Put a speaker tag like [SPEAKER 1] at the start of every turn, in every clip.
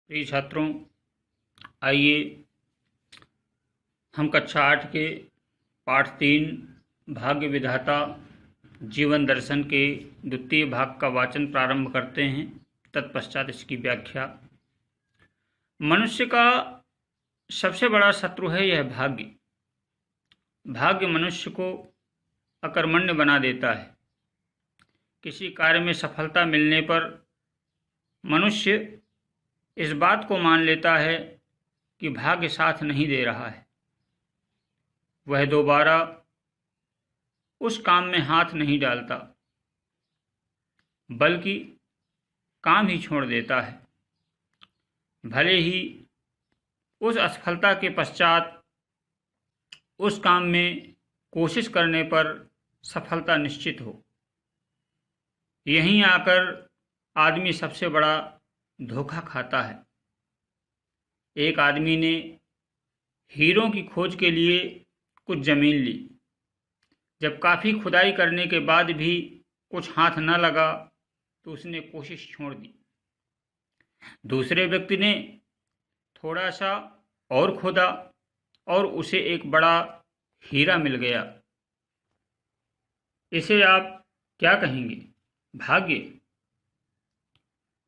[SPEAKER 1] प्रिय छात्रों, आइए हम कक्षा 8 के पाठ 3 भाग्य विधाता जीवन दर्शन के द्वितीय भाग का वाचन प्रारंभ करते हैं। तत्पश्चात इसकी व्याख्या। मनुष्य का सबसे बड़ा शत्रु है यह भाग्य। भाग्य मनुष्य को अकर्मण्य बना देता है। किसी कार्य में सफलता मिलने पर मनुष्य इस बात को मान लेता है कि भाग्य साथ नहीं दे रहा है। वह दोबारा उस काम में हाथ नहीं डालता, बल्कि काम ही छोड़ देता है। भले ही उस असफलता के पश्चात उस काम में कोशिश करने पर सफलता निश्चित हो। यहीं आकर आदमी सबसे बड़ा धोखा खाता है। एक आदमी ने हीरों की खोज के लिए कुछ ज़मीन ली। जब काफ़ी खुदाई करने के बाद भी कुछ हाथ न लगा तो उसने कोशिश छोड़ दी। दूसरे व्यक्ति ने थोड़ा सा और खोदा और उसे एक बड़ा हीरा मिल गया। इसे आप क्या कहेंगे? भाग्य।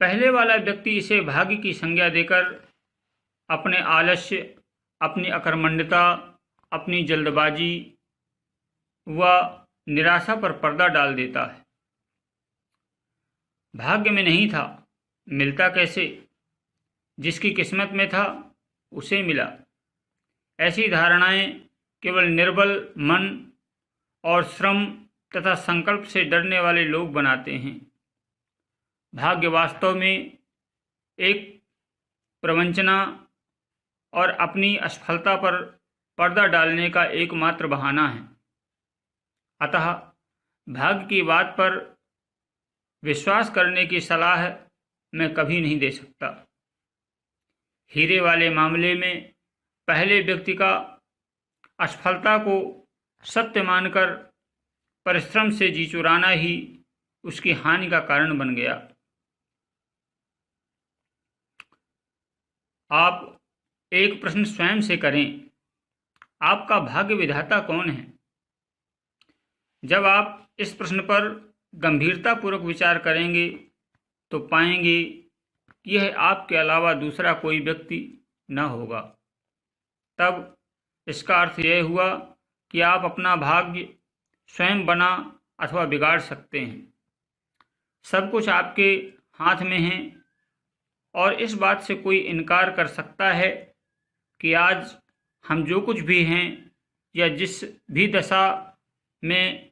[SPEAKER 1] पहले वाला व्यक्ति इसे भाग्य की संज्ञा देकर अपने आलस्य, अपनी अकर्मण्यता, अपनी जल्दबाजी व निराशा पर पर्दा डाल देता है। भाग्य में नहीं था, मिलता कैसे? जिसकी किस्मत में था उसे मिला। ऐसी धारणाएं केवल निर्बल मन और श्रम तथा संकल्प से डरने वाले लोग बनाते हैं। भाग्य वास्तव में एक प्रवंचना और अपनी असफलता पर पर्दा डालने का एकमात्र बहाना है। अतः भाग्य की बात पर विश्वास करने की सलाह मैं कभी नहीं दे सकता। हीरे वाले मामले में पहले व्यक्ति का असफलता को सत्य मानकर परिश्रम से जी चुराना ही उसकी हानि का कारण बन गया। आप एक प्रश्न स्वयं से करें, आपका भाग्य विधाता कौन है? जब आप इस प्रश्न पर गंभीरतापूर्वक विचार करेंगे तो पाएंगे कि यह आपके अलावा दूसरा कोई व्यक्ति न होगा। तब इसका अर्थ यह हुआ कि आप अपना भाग्य स्वयं बना अथवा बिगाड़ सकते हैं। सब कुछ आपके हाथ में है और इस बात से कोई इनकार कर सकता है कि आज हम जो कुछ भी हैं या जिस भी दशा में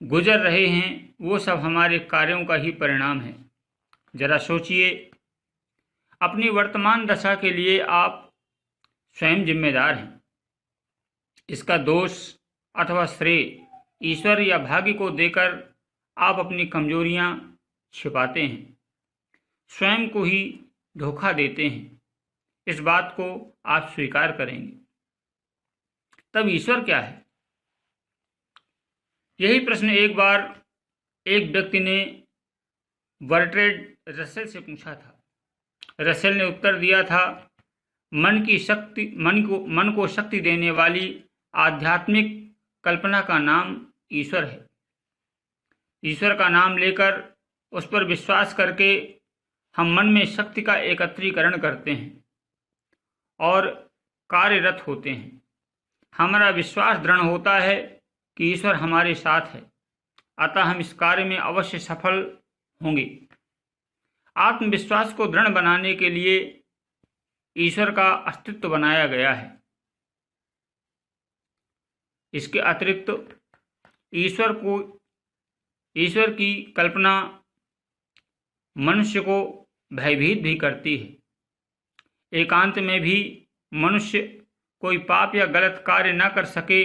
[SPEAKER 1] गुजर रहे हैं वो सब हमारे कार्यों का ही परिणाम है। जरा सोचिए, अपनी वर्तमान दशा के लिए आप स्वयं जिम्मेदार हैं। इसका दोष अथवा श्रेय ईश्वर या भाग्य को देकर आप अपनी कमजोरियां छिपाते हैं, स्वयं को ही धोखा देते हैं। इस बात को आप स्वीकार करेंगे। तब ईश्वर क्या है? यही प्रश्न एक बार एक व्यक्ति ने बर्ट्रैंड रसेल से पूछा था। रसेल ने उत्तर दिया था, मन को शक्ति देने वाली आध्यात्मिक कल्पना का नाम ईश्वर है। ईश्वर का नाम लेकर उस पर विश्वास करके हम मन में शक्ति का एकत्रीकरण करते हैं और कार्यरत होते हैं। हमारा विश्वास दृढ़ होता है कि ईश्वर हमारे साथ है, अतः हम इस कार्य में अवश्य सफल होंगे। आत्मविश्वास को दृढ़ बनाने के लिए ईश्वर का अस्तित्व बनाया गया है। इसके अतिरिक्त ईश्वर की कल्पना मनुष्य को भयभीत भी करती है। एकांत में भी मनुष्य कोई पाप या गलत कार्य न कर सके,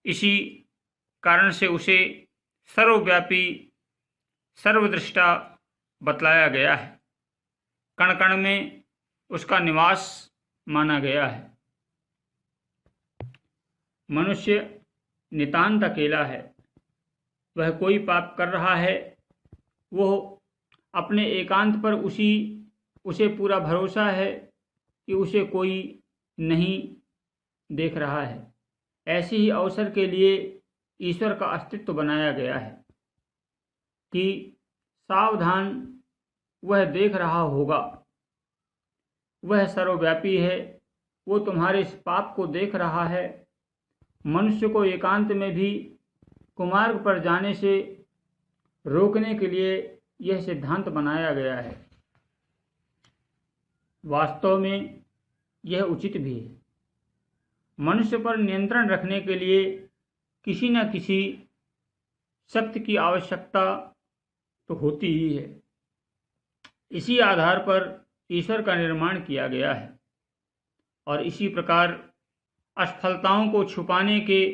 [SPEAKER 1] इसी कारण से उसे सर्वव्यापी, सर्वदृष्टा बतलाया गया है। कण कण में उसका निवास माना गया है। मनुष्य नितांत अकेला है। वह कोई पाप कर रहा है, वो अपने एकांत पर उसी उसे पूरा भरोसा है कि उसे कोई नहीं देख रहा है। ऐसे ही अवसर के लिए ईश्वर का अस्तित्व बनाया गया है कि सावधान, वह देख रहा होगा, वह सर्वव्यापी है, वो तुम्हारे इस पाप को देख रहा है। मनुष्य को एकांत में भी कुमार्ग पर जाने से रोकने के लिए यह सिद्धांत बनाया गया है। वास्तव में यह उचित भी है। मनुष्य पर नियंत्रण रखने के लिए किसी न किसी शक्ति की आवश्यकता तो होती ही है। इसी आधार पर ईश्वर का निर्माण किया गया है और इसी प्रकार असफलताओं को छुपाने के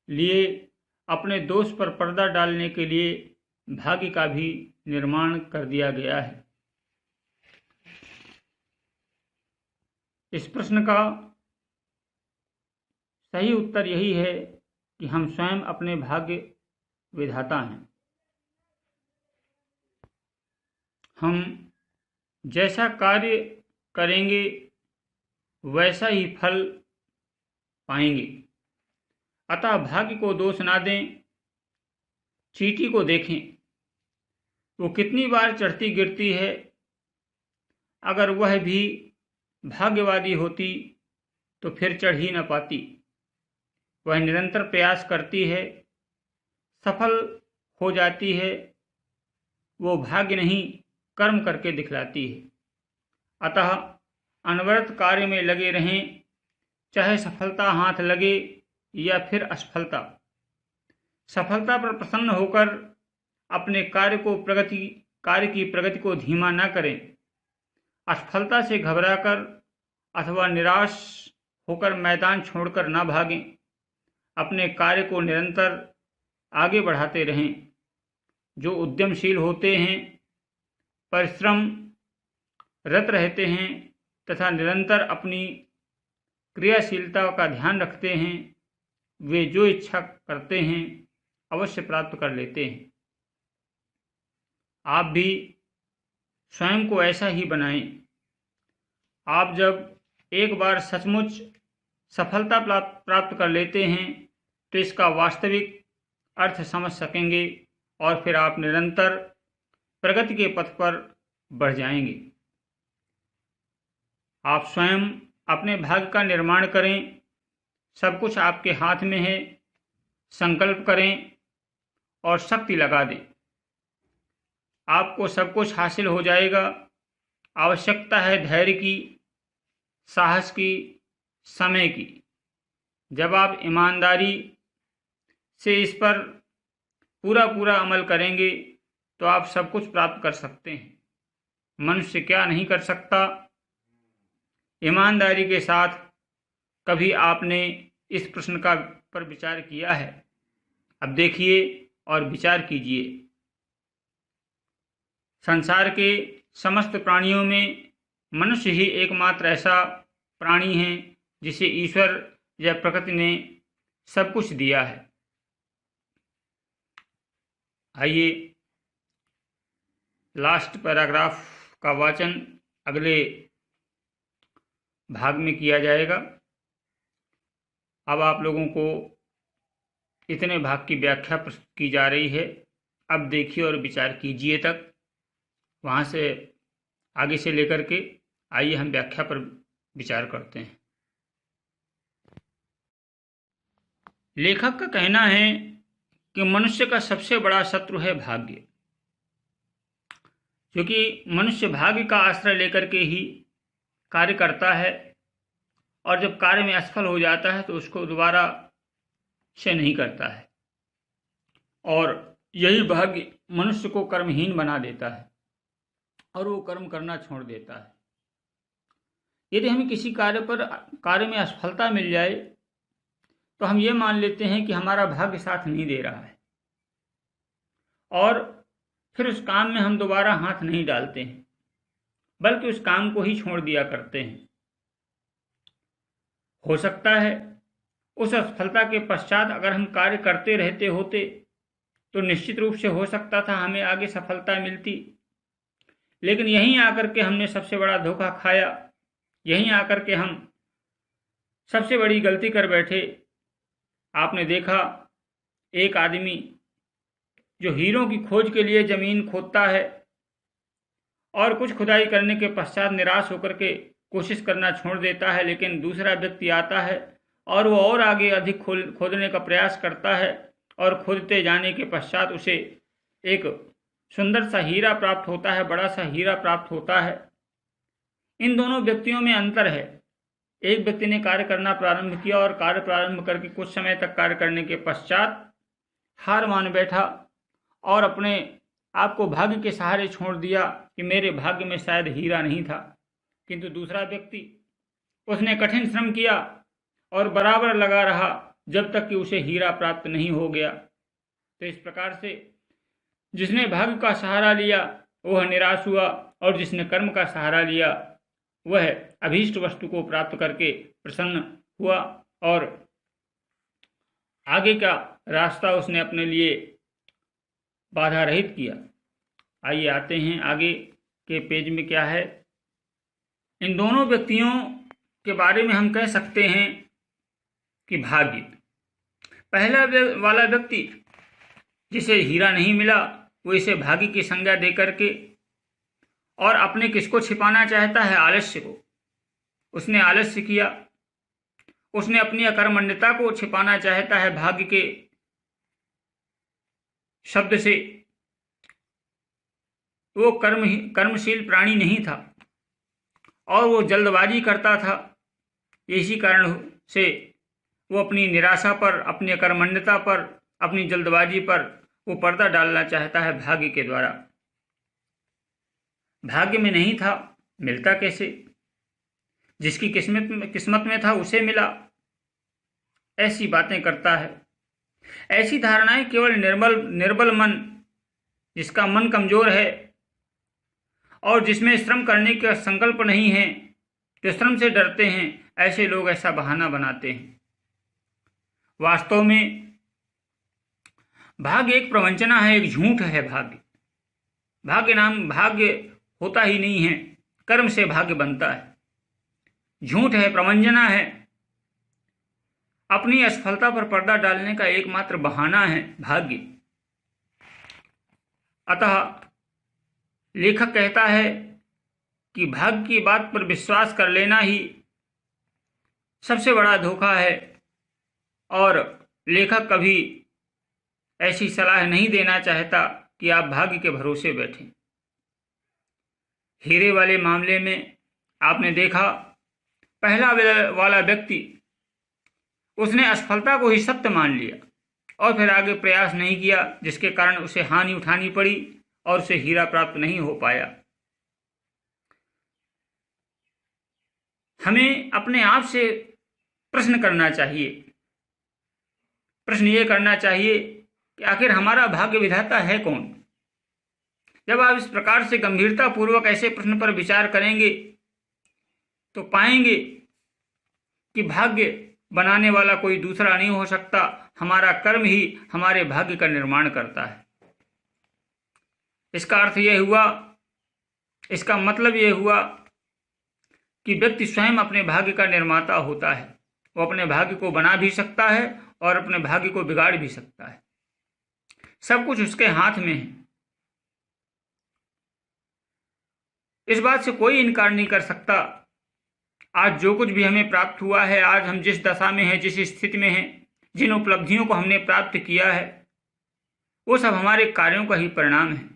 [SPEAKER 1] लिए, अपने दोष पर पर्दा डालने के लिए भाग्य का भी निर्माण कर दिया गया है। इस प्रश्न का सही उत्तर यही है कि हम स्वयं अपने भाग्य विधाता हैं। हम जैसा कार्य करेंगे वैसा ही फल पाएंगे। अतः भाग्य को दोष ना दें। चींटी को देखें, वो कितनी बार चढ़ती गिरती है। अगर वह भी भाग्यवादी होती तो फिर चढ़ ही न पाती। वह निरंतर प्रयास करती है, सफल हो जाती है। वो भाग्य नहीं, कर्म करके दिखलाती है। अतः अनवरत कार्य में लगे रहें, चाहे सफलता हाथ लगे या फिर असफलता। सफलता पर प्रसन्न होकर अपने कार्य की प्रगति को धीमा न करें। असफलता से घबराकर अथवा निराश होकर मैदान छोड़कर न भागें। अपने कार्य को निरंतर आगे बढ़ाते रहें। जो उद्यमशील होते हैं, परिश्रम रत रहते हैं तथा निरंतर अपनी क्रियाशीलता का ध्यान रखते हैं, वे जो इच्छा करते हैं अवश्य प्राप्त कर लेते हैं। आप भी स्वयं को ऐसा ही बनाएं। आप जब एक बार सचमुच सफलता प्राप्त कर लेते हैं तो इसका वास्तविक अर्थ समझ सकेंगे और फिर आप निरंतर प्रगति के पथ पर बढ़ जाएंगे। आप स्वयं अपने भाग्य का निर्माण करें। सब कुछ आपके हाथ में है। संकल्प करें और शक्ति लगा दें। आपको सब कुछ हासिल हो जाएगा। आवश्यकता है धैर्य की, साहस की, समय की। जब आप ईमानदारी से इस पर पूरा अमल करेंगे तो आप सब कुछ प्राप्त कर सकते हैं। मनुष्य क्या नहीं कर सकता। ईमानदारी के साथ कभी आपने इस प्रश्न पर विचार किया है? अब देखिए और विचार कीजिए। संसार के समस्त प्राणियों में मनुष्य ही एकमात्र ऐसा प्राणी है जिसे ईश्वर या प्रकृति ने सब कुछ दिया है। आइए लास्ट पैराग्राफ का वाचन अगले भाग में किया जाएगा। अब आप लोगों को इतने भाग की व्याख्या प्रस्तुत की जा रही है। अब देखिए और विचार कीजिए तक, वहाँ से आगे से लेकर के आइए हम व्याख्या पर विचार करते हैं। लेखक का कहना है कि मनुष्य का सबसे बड़ा शत्रु है भाग्य, क्योंकि मनुष्य भाग्य का आश्रय लेकर के ही कार्य करता है और जब कार्य में असफल हो जाता है तो उसको दोबारा से नहीं करता है और यही भाग्य मनुष्य को कर्महीन बना देता है और वो कर्म करना छोड़ देता है। यदि हमें किसी कार्य में असफलता मिल जाए तो हम ये मान लेते हैं कि हमारा भाग्य साथ नहीं दे रहा है और फिर उस काम में हम दोबारा हाथ नहीं डालते हैं, बल्कि उस काम को ही छोड़ दिया करते हैं। हो सकता है उस असफलता के पश्चात अगर हम कार्य करते रहते होते तो निश्चित रूप से हो सकता था हमें आगे सफलता मिलती, लेकिन यहीं आकर के हमने सबसे बड़ा धोखा खाया, यहीं आकर के हम सबसे बड़ी गलती कर बैठे। आपने देखा एक आदमी जो हीरों की खोज के लिए ज़मीन खोदता है और कुछ खुदाई करने के पश्चात निराश होकर के कोशिश करना छोड़ देता है, लेकिन दूसरा व्यक्ति आता है और वो और आगे अधिक खोदने का प्रयास करता है और खोदते जाने के पश्चात उसे एक सुंदर सा हीरा प्राप्त होता है, बड़ा सा हीरा प्राप्त होता है। इन दोनों व्यक्तियों में अंतर है। एक व्यक्ति ने कार्य करना प्रारंभ किया और कार्य प्रारंभ करके कुछ समय तक कार्य करने के पश्चात हार मान बैठा और अपने आप को भाग्य के सहारे छोड़ दिया कि मेरे भाग्य में शायद हीरा नहीं था। किंतु दूसरा व्यक्ति, उसने कठिन श्रम किया और बराबर लगा रहा जब तक कि उसे हीरा प्राप्त नहीं हो गया। तो इस प्रकार से जिसने भाग्य का सहारा लिया वह निराश हुआ और जिसने कर्म का सहारा लिया वह अभीष्ट वस्तु को प्राप्त करके प्रसन्न हुआ और आगे का रास्ता उसने अपने लिए बाधा रहित किया। आइए आते हैं आगे के पेज में क्या है। इन दोनों व्यक्तियों के बारे में हम कह सकते हैं कि भाग्य, पहला वाला व्यक्ति जिसे हीरा नहीं मिला वो इसे भाग्य की संज्ञा दे करके और अपने किसको छिपाना चाहता है, आलस्य को। उसने आलस्य किया, उसने अपनी अकर्मण्यता को छिपाना चाहता है भाग्य के शब्द से। वो कर्मशील प्राणी नहीं था और वो जल्दबाजी करता था। इसी कारण से वो अपनी निराशा पर, अपनी अकर्मण्यता पर, अपनी जल्दबाजी पर वो पर्दा डालना चाहता है भाग्य के द्वारा। भाग्य में नहीं था, मिलता कैसे? जिसकी किस्मत में था उसे मिला, ऐसी बातें करता है। ऐसी धारणाएं केवल निर्बल मन, जिसका मन कमजोर है और जिसमें श्रम करने का संकल्प नहीं है, जो श्रम से डरते हैं, ऐसे लोग ऐसा बहाना बनाते हैं। वास्तव में भाग्य एक प्रवंचना है, एक झूठ है। भाग्य होता ही नहीं है, कर्म से भाग्य बनता है। झूठ है, प्रवंचना है, अपनी असफलता पर पर्दा डालने का एकमात्र बहाना है भाग्य। अतः लेखक कहता है कि भाग्य की बात पर विश्वास कर लेना ही सबसे बड़ा धोखा है और लेखक कभी ऐसी सलाह नहीं देना चाहता कि आप भाग्य के भरोसे बैठें। हीरे वाले मामले में आपने देखा, पहला वाला व्यक्ति उसने असफलता को ही सत्य मान लिया और फिर आगे प्रयास नहीं किया, जिसके कारण उसे हानि उठानी पड़ी और उसे हीरा प्राप्त नहीं हो पाया। हमें अपने आप से प्रश्न करना चाहिए। प्रश्न ये करना चाहिए कि आखिर हमारा भाग्य विधाता है कौन? जब आप इस प्रकार से गंभीरता पूर्वक ऐसे प्रश्न पर विचार करेंगे तो पाएंगे कि भाग्य बनाने वाला कोई दूसरा नहीं हो सकता। हमारा कर्म ही हमारे भाग्य का निर्माण करता है। इसका अर्थ यह हुआ, इसका मतलब यह हुआ कि व्यक्ति स्वयं अपने भाग्य का निर्माता होता है। वो अपने भाग्य को बना भी सकता है और अपने भाग्य को बिगाड़ भी सकता है। सब कुछ उसके हाथ में है। इस बात से कोई इनकार नहीं कर सकता। आज जो कुछ भी हमें प्राप्त हुआ है, आज हम जिस दशा में हैं, जिस स्थिति में हैं, जिन उपलब्धियों को हमने प्राप्त किया है, वो सब हमारे कार्यों का ही परिणाम है।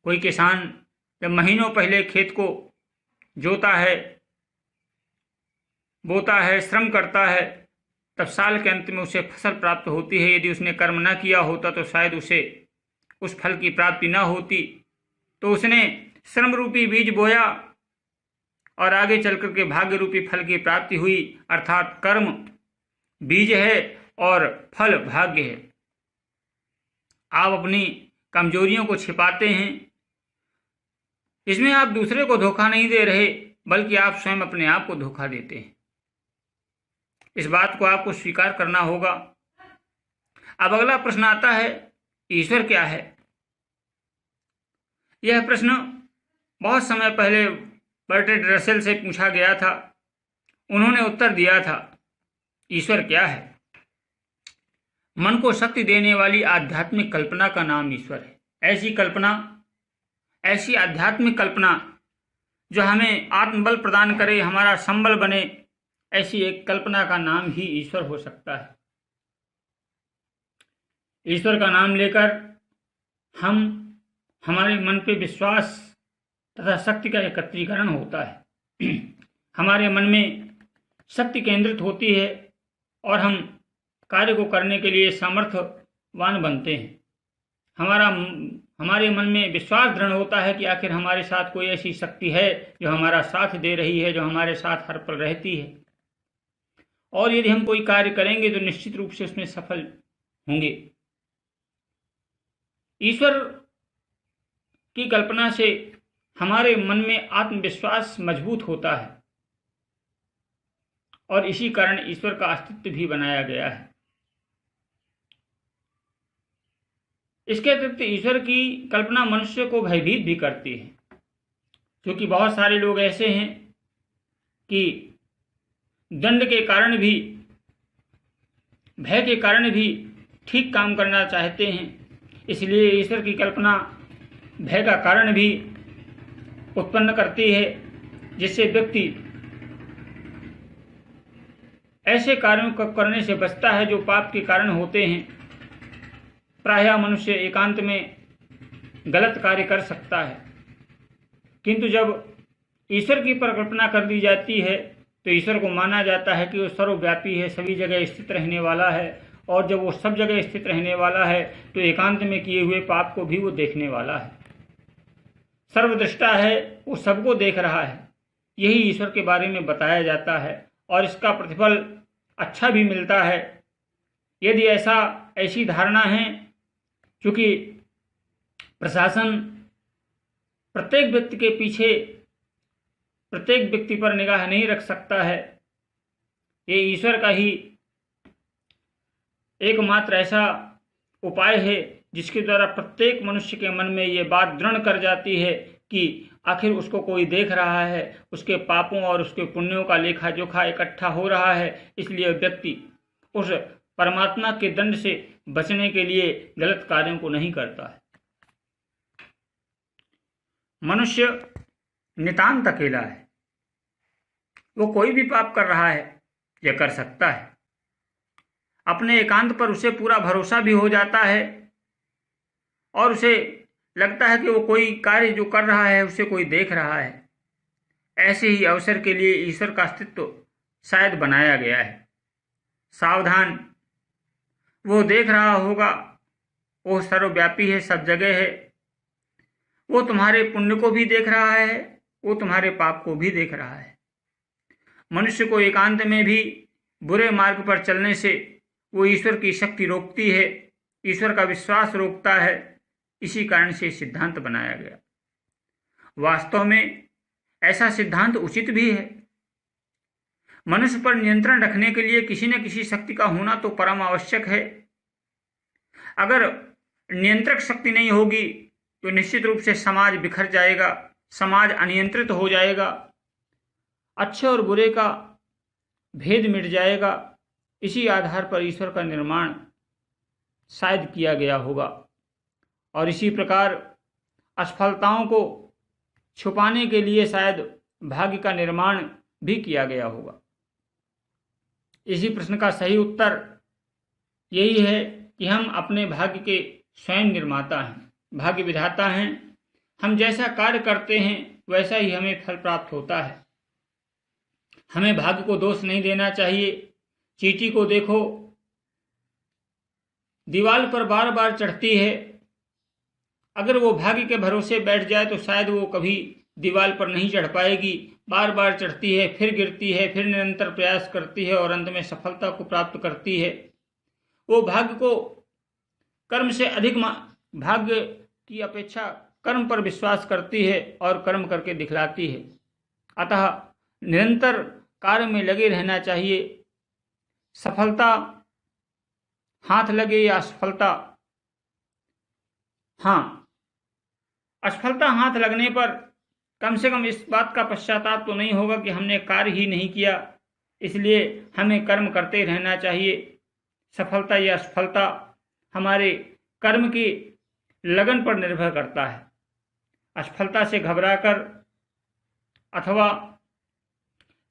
[SPEAKER 1] कोई किसान जब महीनों पहले खेत को जोता है, बोता है, श्रम करता है, तब साल के अंत में उसे फसल प्राप्त होती है। यदि उसने कर्म न किया होता तो शायद उसे उस फल की प्राप्ति न होती। तो उसने श्रम रूपी बीज बोया और आगे चल करके भाग्य रूपी फल की प्राप्ति हुई। अर्थात कर्म बीज है और फल भाग्य है। आप अपनी कमजोरियों को छिपाते हैं, इसमें आप दूसरे को धोखा नहीं दे रहे, बल्कि आप स्वयं अपने आप को धोखा देते हैं। इस बात को आपको स्वीकार करना होगा। अब अगला प्रश्न आता है, ईश्वर क्या है? यह प्रश्न बहुत समय पहले बर्ट्रैंड रसेल से पूछा गया था, उन्होंने उत्तर दिया था, ईश्वर क्या है? मन को शक्ति देने वाली आध्यात्मिक कल्पना का नाम ईश्वर है। ऐसी आध्यात्मिक कल्पना जो हमें आत्मबल प्रदान करे, हमारा संबल बने, ऐसी एक कल्पना का नाम ही ईश्वर हो सकता है। ईश्वर का नाम लेकर हमारे मन पे विश्वास तथा शक्ति का एकत्रीकरण होता है। हमारे मन में शक्ति केंद्रित होती है और हम कार्य को करने के लिए सामर्थ्यवान बनते हैं। हमारे मन में विश्वास दृढ़ होता है कि आखिर हमारे साथ कोई ऐसी शक्ति है जो हमारा साथ दे रही है, जो हमारे साथ हर पल रहती है, और यदि हम कोई कार्य करेंगे तो निश्चित रूप से उसमें सफल होंगे। ईश्वर की कल्पना से हमारे मन में आत्मविश्वास मजबूत होता है और इसी कारण ईश्वर का अस्तित्व भी बनाया गया है। इसके अतिरिक्त ईश्वर की कल्पना मनुष्य को भयभीत भी करती है, क्योंकि बहुत सारे लोग ऐसे हैं कि दंड के कारण भी, भय के कारण भी ठीक काम करना चाहते हैं। इसलिए ईश्वर की कल्पना भय का कारण भी उत्पन्न करती है, जिससे व्यक्ति ऐसे कार्यों को करने से बचता है जो पाप के कारण होते हैं। प्रायः मनुष्य एकांत में गलत कार्य कर सकता है, किंतु जब ईश्वर की परिकल्पना कर दी जाती है तो ईश्वर को माना जाता है कि वो सर्वव्यापी है, सभी जगह स्थित रहने वाला है, और जब वो सब जगह स्थित रहने वाला है तो एकांत में किए हुए पाप को भी वो देखने वाला है। सर्वदृष्टा है, वो सबको देख रहा है। यही ईश्वर के बारे में बताया जाता है और इसका प्रतिफल अच्छा भी मिलता है। यदि ऐसी धारणा है, क्योंकि प्रशासन प्रत्येक व्यक्ति के पीछे प्रत्येक व्यक्ति पर निगाह नहीं रख सकता है, ये ईश्वर का ही एकमात्र ऐसा उपाय है जिसके द्वारा प्रत्येक मनुष्य के मन में ये बात दृढ़ कर जाती है कि आखिर उसको कोई देख रहा है, उसके पापों और उसके पुण्यों का लेखा जोखा इकट्ठा हो रहा है। इसलिए व्यक्ति उस परमात्मा के दंड से बचने के लिए गलत कार्यों को नहीं करता है। मनुष्य नितांत अकेला है, वो कोई भी पाप कर रहा है या कर सकता है। अपने एकांत पर उसे पूरा भरोसा भी हो जाता है और उसे लगता है कि वो कोई कार्य जो कर रहा है उसे कोई देख रहा है। ऐसे ही अवसर के लिए ईश्वर का अस्तित्व शायद बनाया गया है। सावधान, वो देख रहा होगा, वो सर्वव्यापी है, सब जगह है। वो तुम्हारे पुण्य को भी देख रहा है, वो तुम्हारे पाप को भी देख रहा है। मनुष्य को एकांत में भी बुरे मार्ग पर चलने से वो ईश्वर की शक्ति रोकती है, ईश्वर का विश्वास रोकता है। इसी कारण से सिद्धांत बनाया गया। वास्तव में ऐसा सिद्धांत उचित भी है। मनुष्य पर नियंत्रण रखने के लिए किसी न किसी शक्ति का होना तो परम आवश्यक है। अगर नियंत्रक शक्ति नहीं होगी तो निश्चित रूप से समाज बिखर जाएगा, समाज अनियंत्रित हो जाएगा, अच्छे और बुरे का भेद मिट जाएगा। इसी आधार पर ईश्वर का निर्माण शायद किया गया होगा और इसी प्रकार असफलताओं को छुपाने के लिए शायद भाग्य का निर्माण भी किया गया होगा। इसी प्रश्न का सही उत्तर यही है कि हम अपने भाग्य के स्वयं निर्माता हैं, भाग्य विधाता हैं। हम जैसा कार्य करते हैं वैसा ही हमें फल प्राप्त होता है। हमें भाग्य को दोष नहीं देना चाहिए। चींटी को देखो, दीवार पर बार बार चढ़ती है। अगर वो भाग्य के भरोसे बैठ जाए तो शायद वो कभी दीवार पर नहीं चढ़ पाएगी। बार बार चढ़ती है, फिर गिरती है, फिर निरंतर प्रयास करती है और अंत में सफलता को प्राप्त करती है। वो भाग्य को कर्म से अधिक, भाग्य की अपेक्षा कर्म पर विश्वास करती है और कर्म करके दिखलाती है। अतः निरंतर कार्य में लगे रहना चाहिए। सफलता हाथ लगे या असफलता, हाँ, असफलता हाथ लगने पर कम से कम इस बात का पश्चाताप तो नहीं होगा कि हमने कार्य ही नहीं किया, इसलिए हमें कर्म करते रहना चाहिए। सफलता या असफलता हमारे कर्म की लगन पर निर्भर करता है। असफलता से घबराकर अथवा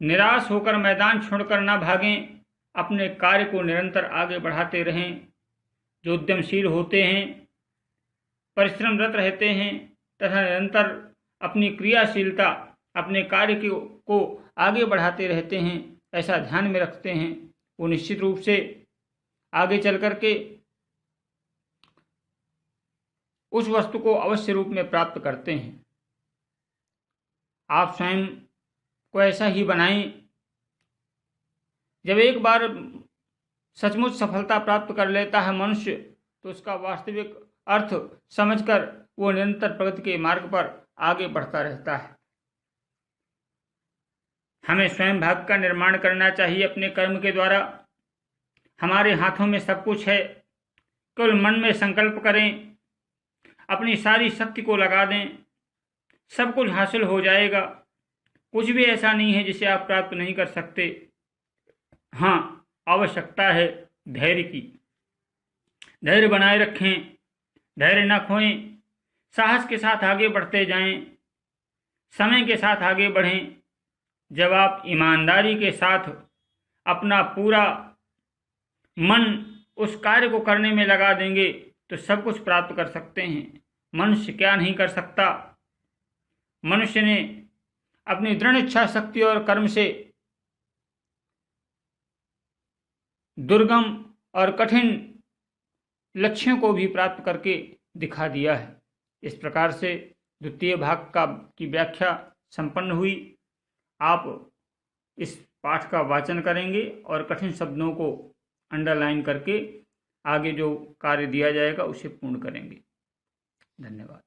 [SPEAKER 1] निराश होकर मैदान छोड़कर न भागें, अपने कार्य को निरंतर आगे बढ़ाते रहें। जो उद्यमशील होते हैं, परिश्रमरत रहते हैं तथा निरंतर अपनी क्रियाशीलता, अपने कार्य को आगे बढ़ाते रहते हैं, ऐसा ध्यान में रखते हैं, वो निश्चित रूप से आगे चल करके उस वस्तु को अवश्य रूप में प्राप्त करते हैं। आप स्वयं को ऐसा ही बनाएं। जब एक बार सचमुच सफलता प्राप्त कर लेता है मनुष्य, तो उसका वास्तविक अर्थ समझकर वो निरंतर प्रगति के मार्ग पर आगे बढ़ता रहता है। हमें स्वयं भाग्य का निर्माण करना चाहिए अपने कर्म के द्वारा। हमारे हाथों में सब कुछ है, केवल मन में संकल्प करें, अपनी सारी शक्ति को लगा दें, सब कुछ हासिल हो जाएगा। कुछ भी ऐसा नहीं है जिसे आप प्राप्त नहीं कर सकते। हाँ, आवश्यकता है धैर्य की। धैर्य बनाए रखें, धैर्य न खोएं, साहस के साथ आगे बढ़ते जाएं, समय के साथ आगे बढ़ें। जब आप ईमानदारी के साथ अपना पूरा मन उस कार्य को करने में लगा देंगे तो सब कुछ प्राप्त कर सकते हैं। मनुष्य क्या नहीं कर सकता। मनुष्य ने अपनी दृढ़ इच्छा शक्ति और कर्म से दुर्गम और कठिन लक्ष्यों को भी प्राप्त करके दिखा दिया है। इस प्रकार से द्वितीय भाग की व्याख्या संपन्न हुई। आप इस पाठ का वाचन करेंगे और कठिन शब्दों को अंडरलाइन करके आगे जो कार्य दिया जाएगा उसे पूर्ण करेंगे। धन्यवाद।